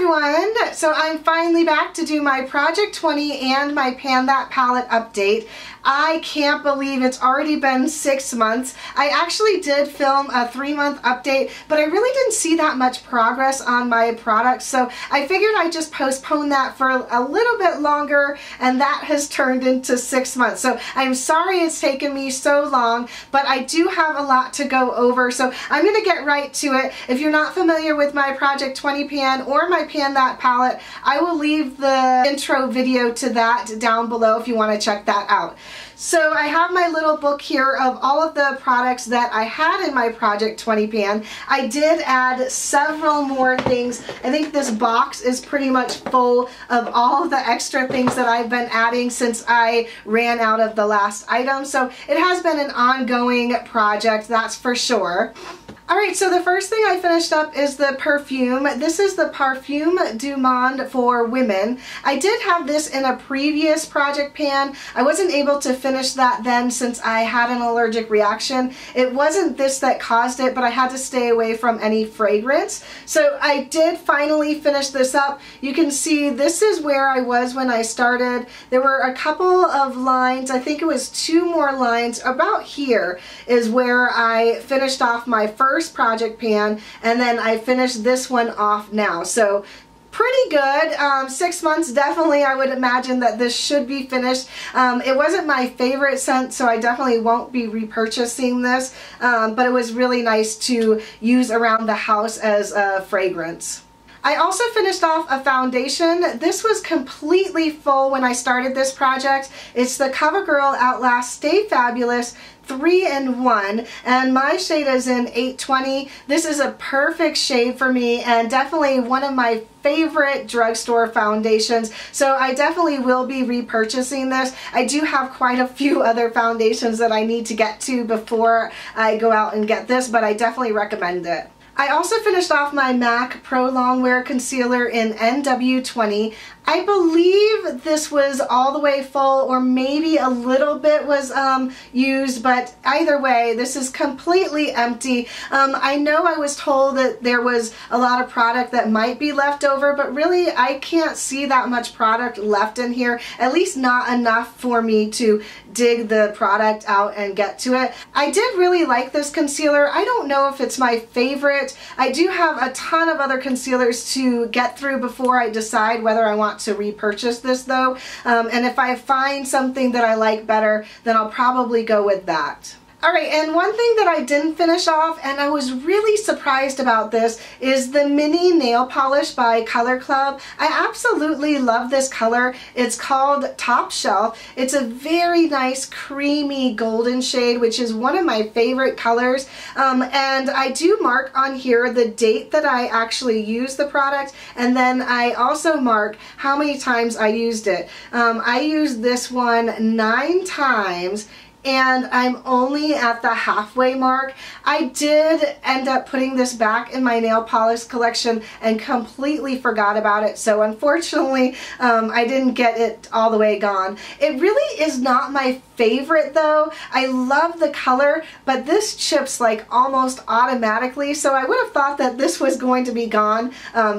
everyone! So I'm finally back to do my Project 20 and my Pan That Palette update. I can't believe it's already been 6 months. I actually did film a 3-month update, but I really didn't see that much progress on my products, so I figured I'd just postpone that for a little bit longer, and that has turned into 6 months. So I'm sorry it's taken me so long, but I do have a lot to go over, so I'm going to get right to it. If you're not familiar with my Project 20 pan or my Pan That palette, I will leave the intro video to that down below if you want to check that out. So I have my little book here of all of the products that I had in my Project 20 pan. I did add several more things. I think this box is pretty much full of all of the extra things that I've been adding since I ran out of the last item. So it has been an ongoing project, that's for sure. Alright, so the first thing I finished up is the perfume. This is the Parfum du Monde for women. I did have this in a previous project pan. I wasn't able to finish that then since I had an allergic reaction. It wasn't this that caused it, but I had to stay away from any fragrance. So I did finally finish this up. You can see this is where I was when I started. There were a couple of lines, I think it was 2 more lines. About here is where I finished off my first project pan, and then I finished this one off now. So pretty good. 6 months, definitely. I would imagine that this should be finished. It wasn't my favorite scent, so I definitely won't be repurchasing this, but it was really nice to use around the house as a fragrance. I also finished off a foundation. This was completely full when I started this project. It's the CoverGirl Outlast Stay Fabulous 3-in-1, and my shade is in 820. This is a perfect shade for me and definitely one of my favorite drugstore foundations, so I definitely will be repurchasing this. I do have quite a few other foundations that I need to get to before I go out and get this, but I definitely recommend it. I also finished off my MAC Pro Longwear Concealer in NW20. I believe this was all the way full, or maybe a little bit was used, but either way, this is completely empty. I know I was told that there was a lot of product that might be left over, but really I can't see that much product left in here, at least not enough for me to dig the product out and get to it. I did really like this concealer. I don't know if it's my favorite. I do have a ton of other concealers to get through before I decide whether I want to repurchase this though, and if I find something that I like better, then I'll probably go with that. Alright, and one thing that I didn't finish off, and I was really surprised about this, is the mini nail polish by Color Club. I absolutely love this color. It's called Top Shelf. It's a very nice creamy golden shade, which is one of my favorite colors, and I do mark on here the date that I actually used the product, and then I also mark how many times I used it. I used this one 9 times, and I'm only at the halfway mark. I did end up putting this back in my nail polish collection and completely forgot about it, so unfortunately I didn't get it all the way gone. It really is not my favorite though. I love the color, but this chips like almost automatically, so I would have thought that this was going to be gone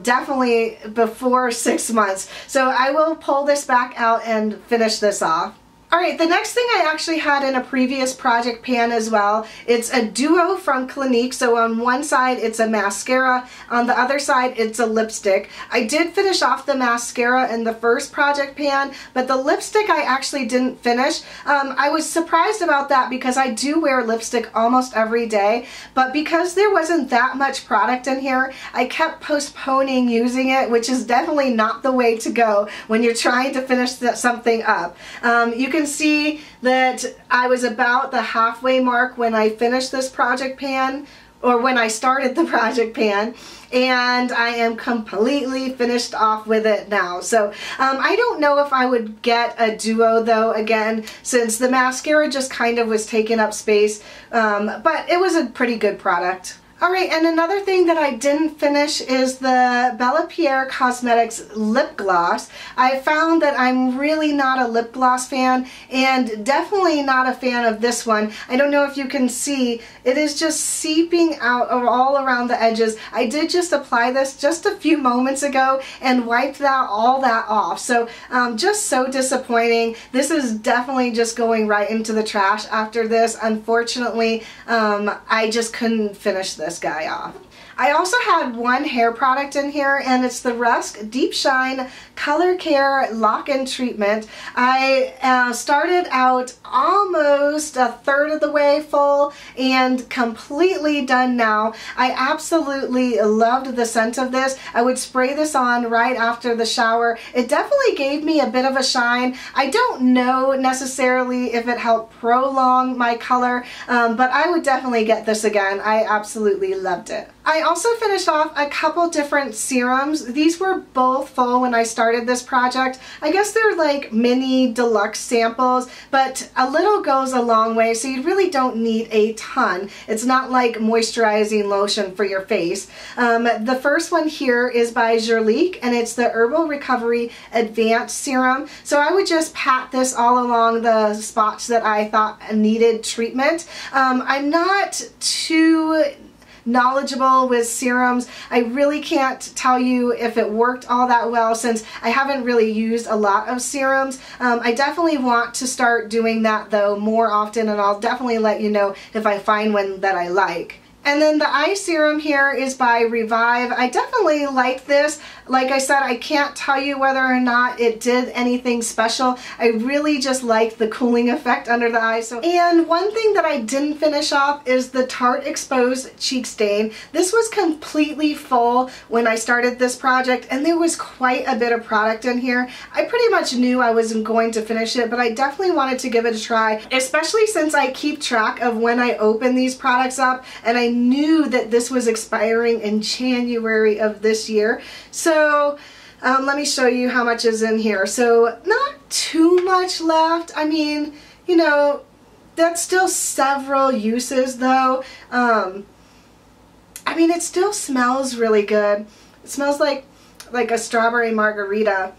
definitely before 6 months. So I will pull this back out and finish this off. Alright, the next thing I actually had in a previous project pan as well. It's a duo from Clinique, so on one side it's a mascara, on the other side it's a lipstick. I did finish off the mascara in the first project pan, but the lipstick I actually didn't finish. I was surprised about that because I do wear lipstick almost every day, but because there wasn't that much product in here, I kept postponing using it, which is definitely not the way to go when you're trying to finish something up. You can see that I was about the halfway mark when I finished this project pan, or when I started the project pan, and I am completely finished off with it now. So I don't know if I would get a duo though again, since the mascara just kind of was taking up space, but it was a pretty good product. Alright, and another thing that I didn't finish is the Bella Pierre Cosmetics lip gloss. I found that I'm really not a lip gloss fan, and definitely not a fan of this one. I don't know if you can see, it is just seeping out all around the edges. I did just apply this just a few moments ago and wiped all that off. So just so disappointing. This is definitely just going right into the trash after this. Unfortunately, I just couldn't finish this guy off. I also had one hair product in here, and it's the Rusk Deep Shine Color Care Lock-In Treatment. I started out almost a third of the way full and completely done now. I absolutely loved the scent of this. I would spray this on right after the shower. It definitely gave me a bit of a shine. I don't know necessarily if it helped prolong my color, but I would definitely get this again. I absolutely loved it. I also finished off a couple different serums. These were both full when I started this project. I guess they're like mini deluxe samples, but a little goes a long way, so you really don't need a ton. It's not like moisturizing lotion for your face. The first one here is by Jurlique, and it's the Herbal Recovery Advanced Serum. So I would just pat this all along the spots that I thought needed treatment. I'm not too knowledgeable with serums. I really can't tell you if it worked all that well, since I haven't really used a lot of serums. I definitely want to start doing that though more often, and I'll definitely let you know if I find one that I like. And then the eye serum here is by Revive. I definitely like this. Like I said, I can't tell you whether or not it did anything special. I really just liked the cooling effect under the eye. And one thing that I didn't finish off is the Tarte Exposed Cheek Stain. This was completely full when I started this project, and there was quite a bit of product in here. I pretty much knew I wasn't going to finish it, but I definitely wanted to give it a try, especially since I keep track of when I open these products up, and I knew that this was expiring in January of this year. So let me show you how much is in here. So not too much left. I mean, you know, that's still several uses though. I mean, it still smells really good. It smells like a strawberry margarita.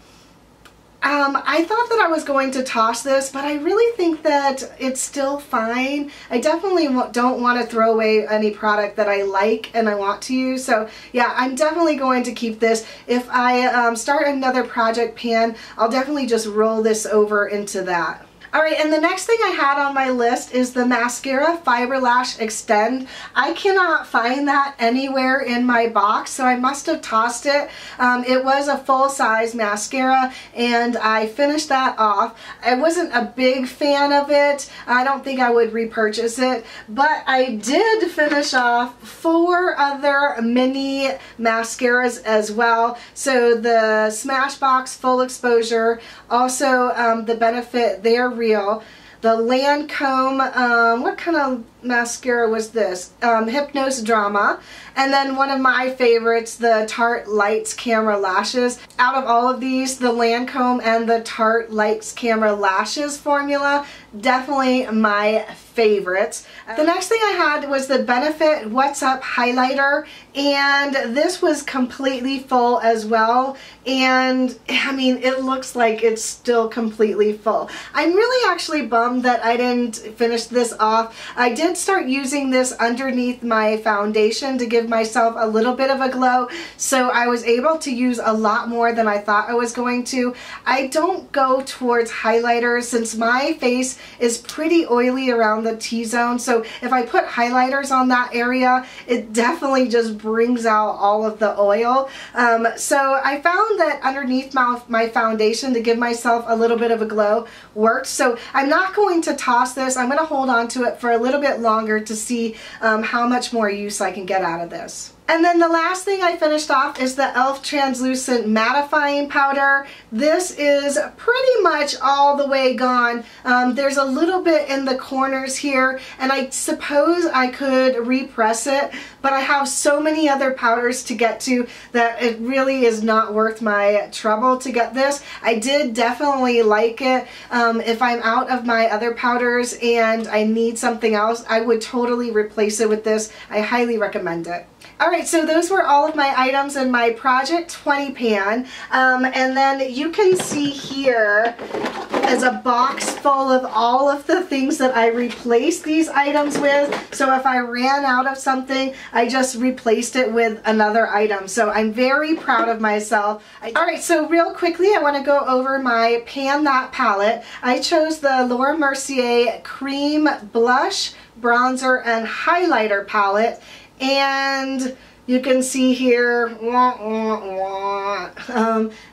I thought that I was going to toss this, but I really think that it's still fine. I definitely don't want to throw away any product that I like and I want to use. So yeah, I'm definitely going to keep this. If I start another project pan, I'll definitely just roll this over into that. Alright, and the next thing I had on my list is the Mascara Fiber Lash Extend. I cannot find that anywhere in my box, so I must have tossed it. It was a full-size mascara, and I finished that off. I wasn't a big fan of it. I don't think I would repurchase it, but I did finish off 4 other mini mascaras as well. So the Smashbox Full Exposure, also the Benefit They're Real, the Lancome, what kind of mascara was this? Hypnose Drama, and then one of my favorites, the Tarte Lights Camera Lashes. Out of all of these, the Lancome and the Tarte Lights Camera Lashes formula, definitely my favorites. The next thing I had was the Benefit What's Up Highlighter, and this was completely full as well, and I mean, it looks like it's still completely full. I'm really actually bummed that I didn't finish this off. I did start using this underneath my foundation to give myself a little bit of a glow, so I was able to use a lot more than I thought I was going to. I don't go towards highlighters since my face is pretty oily around the T-zone, so if I put highlighters on that area, it definitely just brings out all of the oil. So I found that underneath my foundation to give myself a little bit of a glow worked, so I'm not going to toss this. I'm going to hold on to it for a little bit longer to see how much more use I can get out of this. And then the last thing I finished off is the e.l.f. Translucent Mattifying Powder. This is pretty much all the way gone. There's a little bit in the corners here, and I suppose I could repress it, but I have so many other powders to get to that it really is not worth my trouble to get this. I did definitely like it. If I'm out of my other powders and I need something else, I would totally replace it with this. I highly recommend it. Alright, so those were all of my items in my Project 20 pan. And then you can see here is a box full of all of the things that I replaced these items with. So if I ran out of something, I just replaced it with another item. So I'm very proud of myself. Alright, so real quickly I want to go over my Pan That palette. I chose the Laura Mercier Cream Blush, Bronzer, and Highlighter palette. And you can see here,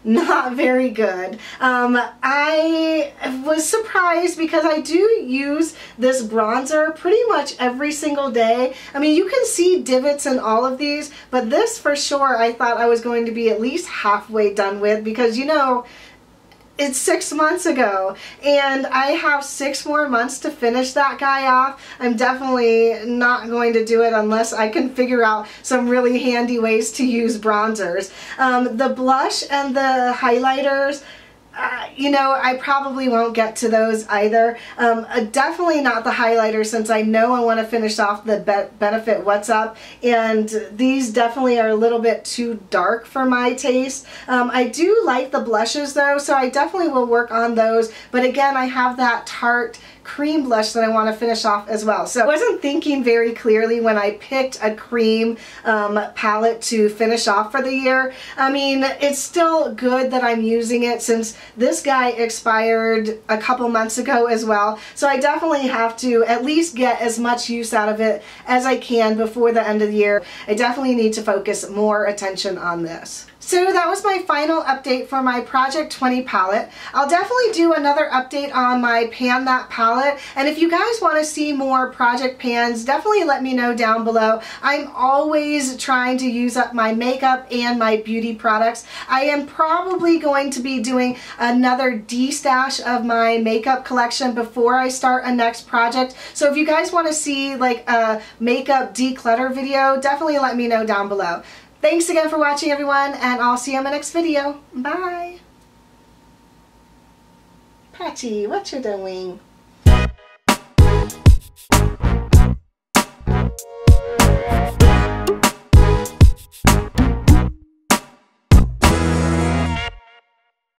not very good. I was surprised because I do use this bronzer pretty much every single day. I mean, you can see divots in all of these, but this for sure I thought I was going to be at least halfway done with, because you know, it's 6 months ago and I have 6 more months to finish that guy off. I'm definitely not going to do it unless I can figure out some really handy ways to use bronzers. The blush and the highlighters, you know, I probably won't get to those either. Definitely not the highlighter, since I know I want to finish off the Benefit What's Up, and these definitely are a little bit too dark for my taste. I do like the blushes though, so I definitely will work on those, but again, I have that Tarte cream blush that I want to finish off as well. So I wasn't thinking very clearly when I picked a cream palette to finish off for the year. I mean, it's still good that I'm using it since this guy expired a couple months ago as well. So I definitely have to at least get as much use out of it as I can before the end of the year. I definitely need to focus more attention on this. So that was my final update for my Project 20 palette. I'll definitely do another update on my Pan That palette, and if you guys want to see more project pans, definitely let me know down below. I'm always trying to use up my makeup and my beauty products. I am probably going to be doing another de-stash of my makeup collection before I start a next project. So if you guys want to see like a makeup declutter video, definitely let me know down below. Thanks again for watching, everyone, and I'll see you in my next video. Bye! Patty, what you doing?